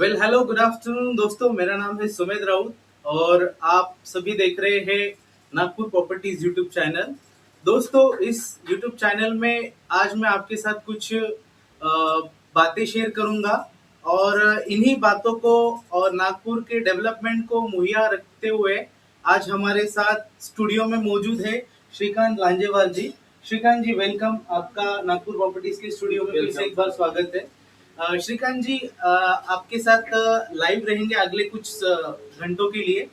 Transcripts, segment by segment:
Hello good afternoon दोस्तों। मेरा नाम है सुमेध राउत और आप सभी देख रहे हैं नागपुर प्रॉपर्टीज यूट्यूब चैनल। दोस्तों, इस यूट्यूब चैनल में आज मैं आपके साथ कुछ बातें शेयर करूंगा और इन्हीं बातों को और नागपुर के डेवलपमेंट को मुहैया रखते हुए आज हमारे साथ स्टूडियो में मौजूद है श्रीकांत लांजेवाल जी। श्रीकांत जी, वेलकम। आपका नागपुर प्रॉपर्टीज के स्टूडियो में फिर से एक बार स्वागत है। श्रीकांत जी, आपके साथ लाइव रहेंगे अगले कुछ घंटों के लिए।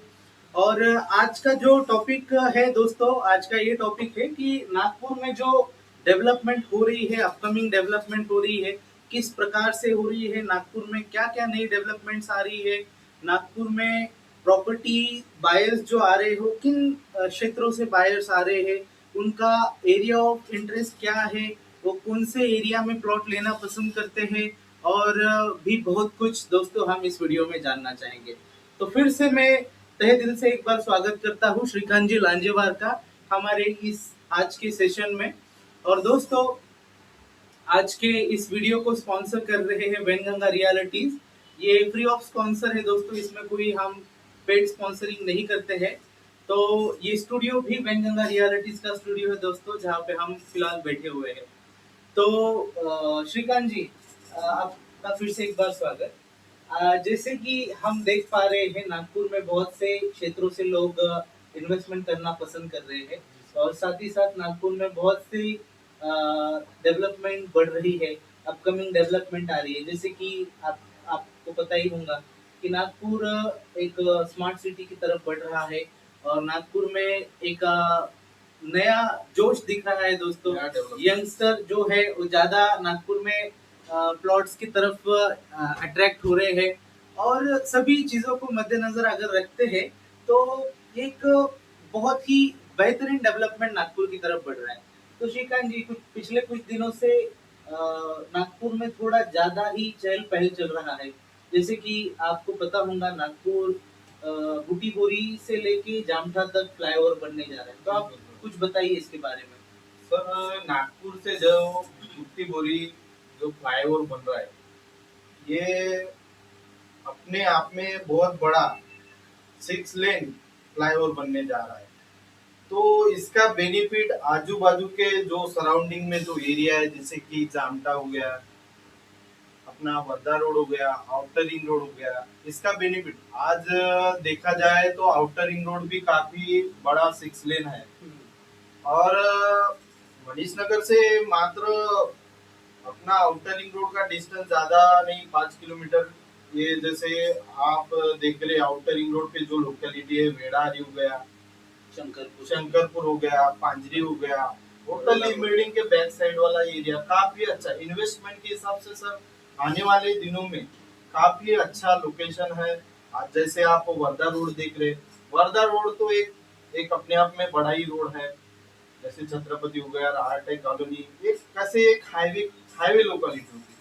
और आज का जो टॉपिक है दोस्तों, आज का ये टॉपिक है कि नागपुर में जो डेवलपमेंट हो रही है, अपकमिंग डेवलपमेंट हो रही है, किस प्रकार से हो रही है, नागपुर में क्या क्या नई डेवलपमेंट्स आ रही है, नागपुर में प्रॉपर्टी बायर्स जो आ रहे हो, किन क्षेत्रों से बायर्स आ रहे हैं, उनका एरिया ऑफ इंटरेस्ट क्या है, वो कौन से एरिया में प्लॉट लेना पसंद करते हैं, और भी बहुत कुछ दोस्तों हम इस वीडियो में जानना चाहेंगे। तो फिर से मैं तहे दिल से एक बार स्वागत करता हूँ श्रीकांत जी लांजेवार का हमारे इस आज के सेशन में। और दोस्तों, आज के इस वीडियो को स्पॉन्सर कर रहे हैं वेनगंगा रियलिटीज। ये फ्री ऑफ स्पॉन्सर है दोस्तों, इसमें कोई हम पेड स्पॉन्सरिंग नहीं करते हैं। तो ये स्टूडियो भी वेनगंगा रियलिटीज का स्टूडियो है दोस्तों, जहाँ पे हम फिलहाल बैठे हुए हैं। तो श्रीकांत जी, आपका फिर से एक बार स्वागत। जैसे कि हम देख पा रहे हैं, नागपुर में बहुत से क्षेत्रों से लोग इन्वेस्टमेंट करना पसंद कर रहे हैं और साथ ही साथ नागपुर में बहुत सी डेवलपमेंट बढ़ रही है, अपकमिंग डेवलपमेंट आ रही है। जैसे कि आपको पता ही होगा कि नागपुर एक स्मार्ट सिटी की तरफ बढ़ रहा है और नागपुर में एक नया जोश दिख रहा है दोस्तों। यंगस्टर जो है वो ज्यादा नागपुर में प्लॉट्स की तरफ अट्रैक्ट हो रहे हैं। और सभी चीजों को मद्देनजर अगर रखते हैं तो एक बहुत ही बेहतरीन डेवलपमेंट नागपुर की तरफ बढ़ रहा है। तो श्रीकांत जी, कुछ पिछले कुछ दिनों से नागपुर में थोड़ा ज्यादा ही चहल पहल चल रहा है। जैसे कि आपको पता होगा, नागपुर बुटीबोरी से लेके जामठा तक फ्लाईओवर बनने जा रहा है। तो आप कुछ बताइए इसके बारे में। सर, नागपुर से जो बुटीबोरी जो फ्लाईओवर बन रहा है, ये अपने आप में बहुत बड़ा 6 लेन फ्लाईओवर बनने जा रहा है। तो इसका बेनिफिट आजू बाजू के जो सराउंडिंग में जो एरिया है, जैसे कि जामटा हो गया, अपना वर्धा रोड हो गया, आउटर रिंग रोड हो गया, इसका बेनिफिट आज देखा जाए तो आउटर रिंग रोड भी काफी बड़ा 6 लेन है। और मनीष नगर से मात्र अपना आउटर रिंग रोड का डिस्टेंस ज्यादा नहीं, 5 किलोमीटर। ये जैसे आप देख रहे आउटर रिंग रोड पे जो लोकेलिटी है, वेड़ारी हो गया, शंकरपुर हो गया, पांजरी हो गया, होटल बिल्डिंग के बैक साइड वाला एरिया काफी अच्छा इन्वेस्टमेंट के हिसाब से सर आने वाले दिनों में काफी अच्छा लोकेशन है। आज जैसे आप वर्धा रोड देख रहे, वर्धा रोड तो एक अपने आप में बड़ा ही रोड है। जैसे छत्रपति हो गया, राहटेक कॉलोनी, एक कैसे एक हाईवे लोकेलिटी होगी,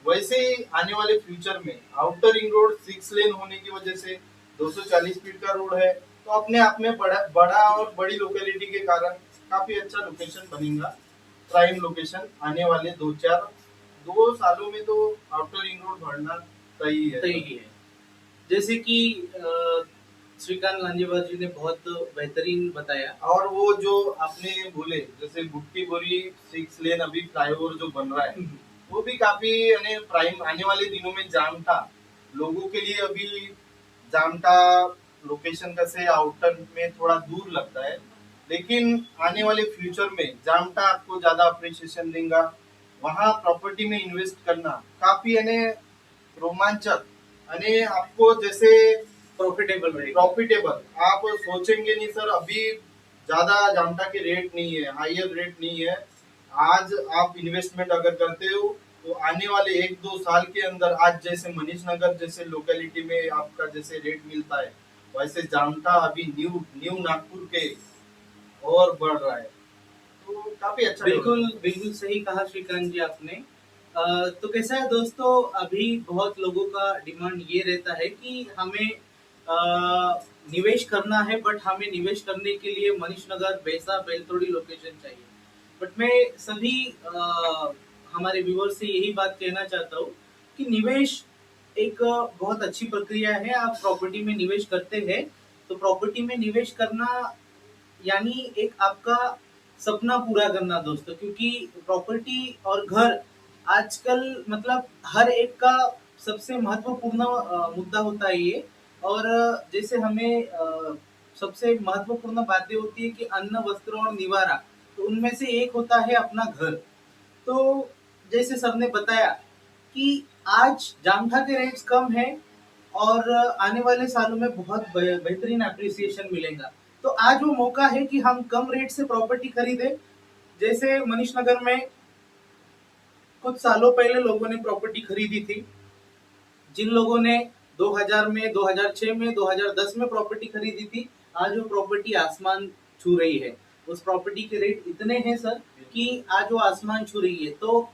वैसे ही आने वाले फ्यूचर में आउटर रिंग रोड 6 लेन होने की वजह से 240 फीट का रोड है, तो अपने आप में बड़ा और बड़ी लोकेलिटी के कारण काफी अच्छा लोकेशन बनेगा। प्राइम लोकेशन आने वाले 2 सालों में तो आउटर रिंग रोड बढ़ना सही है। जैसे कि श्रीकांत लांजेवाल जी ने बहुत बेहतरीन बताया। और वो जो आपने बोले, जैसे बुट्टी बोरी 6 लेन अभी फ्लाईओवर जो बन रहा है, वो भी काफी प्राइम आने वाले दिनों में जामठा लोगों के लिए अभी जामठा लोकेशन का से आउटर में थोड़ा दूर लगता है, लेकिन आने वाले फ्यूचर में जामठा आपको ज्यादा अप्रिशिएशन देगा। वहाँ प्रॉपर्टी में इन्वेस्ट करना काफी रोमांचक आपको जैसे प्रॉफिटेबल आप सोचेंगे नहीं सर। अभी ज्यादा जामठा के रेट नहीं है, हायर रेट नहीं है। आज आप इन्वेस्टमेंट अगर करते हो तो आने वाले 1-2 साल के अंदर आज जैसे मनीष नगर जैसे लोकेलिटी में आपका जैसे रेट मिलता है, वैसे जामठा अभी न्यू नागपुर के और बढ़ रहा है। तो काफी अच्छा। बिल्कुल बिल्कुल सही कहा श्रीकांत जी आपने। तो कैसा है दोस्तों, अभी बहुत लोगों का डिमांड ये रहता है कि हमें निवेश करना है, बट हमें निवेश करने के लिए मनीष नगर, बैसा, बेलतोड़ी लोकेशन चाहिए। बट मैं सभी हमारे व्यूअर्स से यही बात कहना चाहता हूँ कि निवेश एक बहुत अच्छी प्रक्रिया है। आप प्रॉपर्टी में निवेश करते हैं तो प्रॉपर्टी में निवेश करना यानी एक आपका सपना पूरा करना दोस्तों, क्योंकि प्रॉपर्टी और घर आजकल मतलब हर एक का सबसे महत्वपूर्ण मुद्दा होता है ये। और जैसे हमें सबसे महत्वपूर्ण बातें होती है कि अन्न वस्त्र और निवारा, तो उनमें से एक होता है अपना घर। तो जैसे सर ने बताया कि आज जामठा के रेट्स कम है और आने वाले सालों में बहुत बेहतरीन एप्रिसिएशन मिलेगा। तो आज वो मौका है कि हम कम रेट से प्रॉपर्टी खरीदें। जैसे मनीष नगर में कुछ सालों पहले लोगों ने प्रॉपर्टी खरीदी थी। जिन लोगों ने 2000 में, 2006 में, 2010 में प्रॉपर्टी खरीदी थी, आज वो प्रॉपर्टी आसमान छू रही है। उस प्रॉपर्टी के रेट इतने हैं सर कि आज वो आसमान छू रही है। तो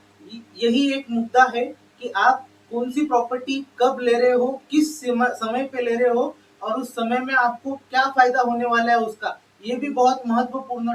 यही एक मुद्दा है कि आप कौन सी प्रॉपर्टी कब ले रहे हो, किस समय पे ले रहे हो और उस समय में आपको क्या फायदा होने वाला है उसका, ये भी बहुत महत्वपूर्ण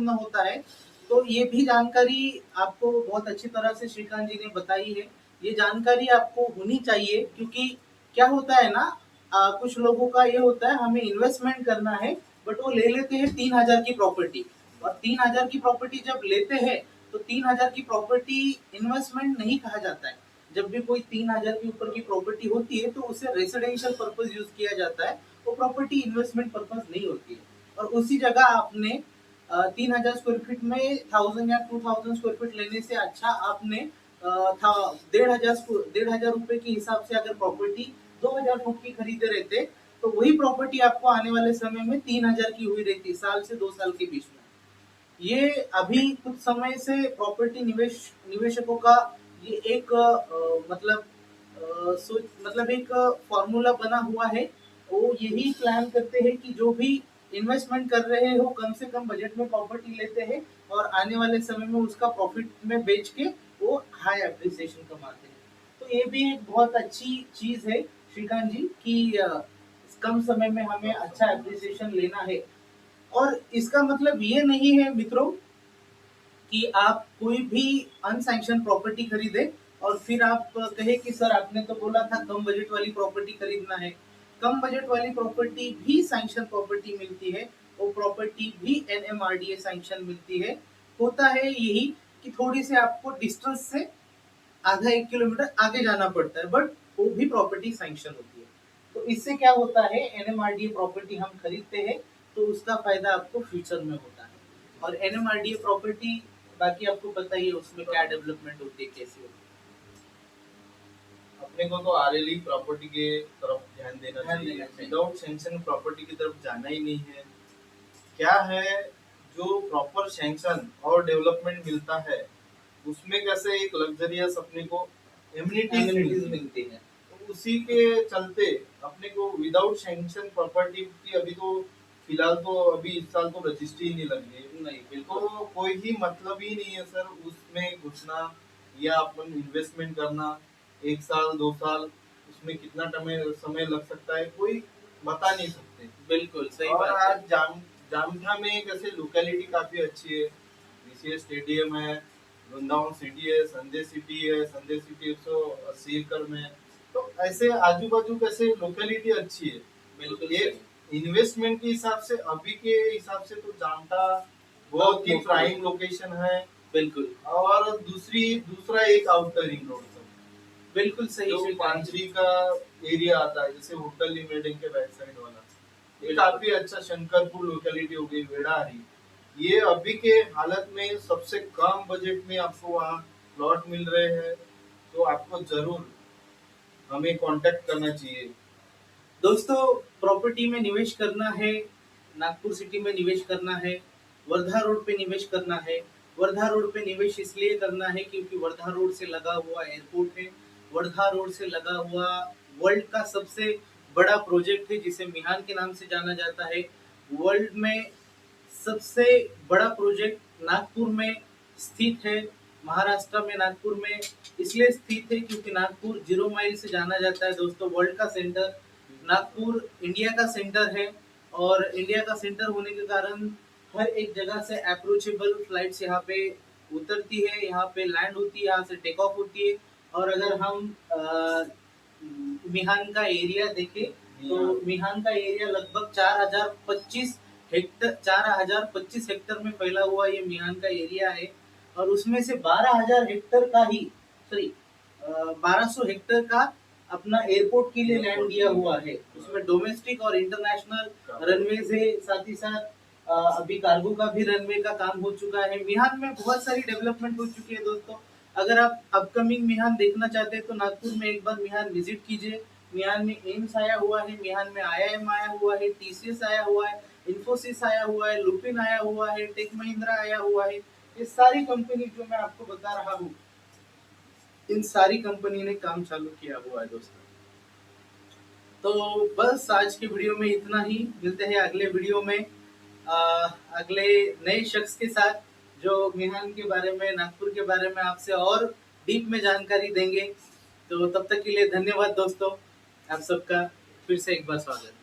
होता है। तो ये भी जानकारी आपको बहुत अच्छी तरह से श्रीकांत जी ने बताई है। ये जानकारी आपको होनी चाहिए, क्योंकि क्या होता है ना, कुछ लोगों का ये होता है हमें इन्वेस्टमेंट करना है, बट वो ले लेते हैं 3000 की प्रॉपर्टी। और 3000 की प्रॉपर्टी जब लेते हैं तो 3000 की प्रॉपर्टी इन्वेस्टमेंट नहीं कहा जाता है। जब भी कोई 3000 के ऊपर की प्रॉपर्टी होती है तो उसे रेसिडेंशियल पर्पज यूज किया जाता है, वो प्रॉपर्टी इन्वेस्टमेंट पर्पज नहीं होती है। और उसी जगह आपने 3000 स्क्वायर फीट में 1000 या 2000 स्क्वायर फीट लेने से अच्छा आपने था 1500 रुपए के हिसाब से अगर प्रॉपर्टी 2000 फुट की खरीदे रहते, तो वही प्रॉपर्टी आपको आने वाले समय में 3000 की हुई रहती, साल से 2 साल के बीच में। ये अभी कुछ समय से प्रॉपर्टी निवेशकों का ये एक सोच मतलब एक फॉर्मूला बना हुआ है। वो यही प्लान करते हैं कि जो भी इन्वेस्टमेंट कर रहे हो कम से कम बजट में प्रॉपर्टी लेते हैं और आने वाले समय में उसका प्रॉफिट में बेच के वो हाई एप्रिसिएशन कमाते हैं। तो ये भी एक बहुत अच्छी चीज है श्रीकांत जी कि कम समय में हमें अच्छा एप्रिसिएशन लेना है। और इसका मतलब ये नहीं है मित्रों कि आप कोई भी अनसैंक्शन प्रॉपर्टी खरीदे और फिर आप कहे कि सर आपने तो बोला था कम बजट वाली प्रॉपर्टी खरीदना है। कम बजट वाली प्रॉपर्टी भी सैंक्शन प्रॉपर्टी मिलती है, वो प्रॉपर्टी भी एनएमआरडीए सैंक्शन मिलती है। होता है यही कि थोड़ी से आपको डिस्टेंस से आधा 1 किलोमीटर आगे जाना पड़ता है, बट वो भी प्रॉपर्टी सैंक्शन होती है। तो इससे क्या होता है, एनएमआरडीए प्रॉपर्टी हम खरीदते हैं तो उसका फायदा आपको फ्यूचर में होता है। और एनएमआरडीए प्रॉपर्टी बाकी आपको पता ही है उसमें क्या डेवलपमेंट होती है, कैसी होती अपने को तो आरएलई प्रॉपर्टी के तरफ ध्यान देना ध्यान चाहिए, देना चाहिए। विदाउट सैंक्शन प्रॉपर्टी की तरफ जाना ही नहीं है। क्या है, जो प्रॉपर सैंक्शन और डेवलपमेंट मिलता है उसमें कैसे एक लग्जरियस अपने को है, एमिनिटीज एमिनिटीज मिलती है। मिलती है। तो उसी के चलते अपने को विदाउट सैंक्शन प्रॉपर्टी की अभी तो फिलहाल तो अभी इस साल तो रजिस्ट्री ही नहीं लग रही है। नहीं बिल्कुल। तो कोई ही मतलब ही नहीं है सर उसमें घुसना या अपन इन्वेस्टमेंट करना। 1 साल 2 साल उसमें कितना समय लग सकता है कोई बता नहीं सकते। बिल्कुल सही और बात है। आज जामठा में कैसे लोकेलिटी काफी अच्छी है, बीसीएस स्टेडियम है, वृंदावन सिटी है, संजय सिटी 180 एकड़ में। तो ऐसे आजू बाजू कैसे लोकेलिटी अच्छी है। बिल्कुल ये सही। इन्वेस्टमेंट के हिसाब से अभी के हिसाब से तो जामठा बहुत ही प्राइम लोकेशन है। बिल्कुल और दूसरा एक आउटर रिंग रोड पर बिल्कुल सही जो श्रीकांत जी। पांचरी का एरिया आता है, जैसे होटल लिमिटेड के बैक साइड वाला, ये बिल्कुल। काफी अच्छा शंकरपुर लोकेलिटी हो गई, वेड़ाहरी। ये अभी के हालत में सबसे कम बजट में आपको वहाँ प्लॉट मिल रहे हैं। तो आपको जरूर हमें कांटेक्ट करना चाहिए। दोस्तों, प्रॉपर्टी में निवेश करना है, नागपुर सिटी में निवेश करना है, वर्धा रोड पे निवेश करना है। वर्धा रोड पे निवेश इसलिए करना है क्योंकि वर्धा रोड से लगा हुआ एयरपोर्ट है। वर्धा रोड से लगा हुआ वर्ल्ड का सबसे बड़ा प्रोजेक्ट है जिसे मिहान के नाम से जाना जाता है। वर्ल्ड में सबसे बड़ा प्रोजेक्ट नागपुर में स्थित है। महाराष्ट्र में नागपुर में इसलिए स्थित है क्योंकि नागपुर 0 माइल से जाना जाता है दोस्तों, वर्ल्ड का सेंटर। नागपुर इंडिया का सेंटर है और इंडिया का सेंटर होने के कारण हर एक जगह से अप्रोचेबल फ्लाइट्स यहाँ पे उतरती है, यहाँ पे लैंड होती है, यहाँ से टेक ऑफ होती है। और अगर हम मिहान का एरिया देखें तो मिहान का एरिया लगभग 4025 हेक्टर में फैला हुआ ये मिहान का एरिया है। और उसमें से 12,000 हेक्टर का ही, सॉरी, 1200 हेक्टर का अपना एयरपोर्ट के लिए लैंड दिया हुआ है। उसमें डोमेस्टिक और इंटरनेशनल रनवेज है, साथ ही साथ अभी कार्गो का भी रनवे का काम हो चुका है। मिहान में बहुत सारी डेवलपमेंट हो चुकी है दोस्तों। अगर आप अपकमिंग मिहान देखना चाहते हैं तो नागपुर में एक बार मिहान विजिट कीजिए। मिहान में एम्स आया हुआ है, मिहान में आईआईएम आया हुआ है, टीसीएस आया हुआ है, इन्फोसिस आया हुआ है, लुपिन आया हुआ है, टेक महिंद्रा आया हुआ है। ये सारी कंपनी जो मैं आपको बता रहा हूँ, इन सारी कंपनी ने काम चालू किया हुआ है दोस्तों। तो बस आज की वीडियो में इतना ही। मिलते हैं अगले वीडियो में अ, अगले नए शख्स के साथ, जो मिहान के बारे में, नागपुर के बारे में आपसे और डीप में जानकारी देंगे। तो तब तक के लिए धन्यवाद दोस्तों। आप सबका फिर से एक बार स्वागत।